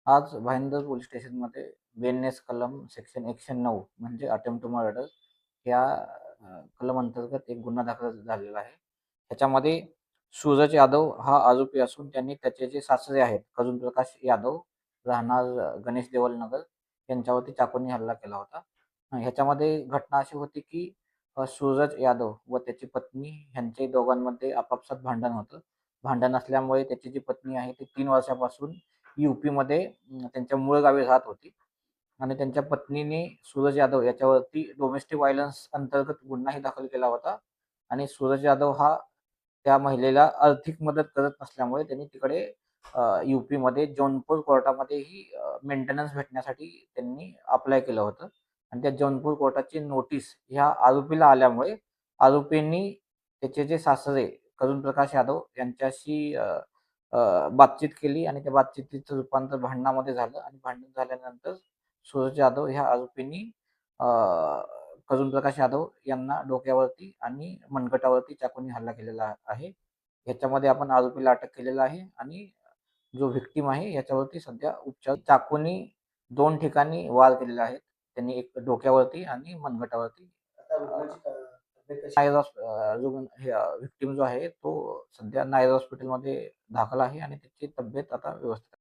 आज भाईंदर पोलीस स्टेशनमध्ये BNS कलम सेक्शन 109 म्हणजे अटेम्प्ट टू मर्डर या कलम अंतर्गत एक गुन्हा दाखल झालेला आहे. ह्याच्यामध्ये सूरज यादव हा आरोपी असून त्यांनी त्याचे जे सासरे आहेत अरुण प्रकाश यादव राहणार गणेश देवल नगर यांच्यावरती चाकूने हल्ला केला होता. ह्याच्यामध्ये घटना अशी होती की सूरज यादव व त्याची पत्नी ह्यांचे दोघांमध्ये आपापसात भांडण होतं. भांडण असल्यामुळे त्याची जी पत्नी आहे ती 3 वर्षापासून UPमध्ये त्यांच्या मूळ गावी राहत होती आणि त्यांच्या पत्नीने सूरज यादव याच्यावरती डोमेस्टिक व्हायलन्स अंतर्गत गुन्हाही दाखल केला होता आणि सूरज यादव हा त्या महिलेला आर्थिक मदत करत नसल्यामुळे त्यांनी तिकडे UPमध्ये जौनपूर कोर्टामध्येही मेंटेनन्स भेटण्यासाठी त्यांनी अप्लाय केलं होतं आणि त्या जौनपूर कोर्टाची नोटीस ह्या आरोपीला आल्यामुळे आरोपींनी त्याचे जे सासरे करुण प्रकाश यादव यांच्याशी बातचीत केली आणि त्या बातचीतीचं रूपांतर भांडणामध्ये झालं आणि भांडण झाल्यानंतर सूरज यादव ह्या आरोपींनी अ, करुण प्रकाश यादव यांना डोक्यावरती आणि मनगटावरती चाकूने हल्ला केलेला आहे. ह्याच्यामध्ये आपण आरोपीला अटक केलेला आहे आणि जो व्हिक्टिम आहे याच्यावरती सध्या उपचार चाकूनी 2 ठिकाणी वार केलेले आहेत. त्यांनी एक डोक्यावरती आणि मनगटावरती. नायर व्हिक्टिम जो आहे तो सध्या नायर हॉस्पिटलमध्ये दाखल आहे आणि त्याची तब्येत आता व्यवस्थित आहे.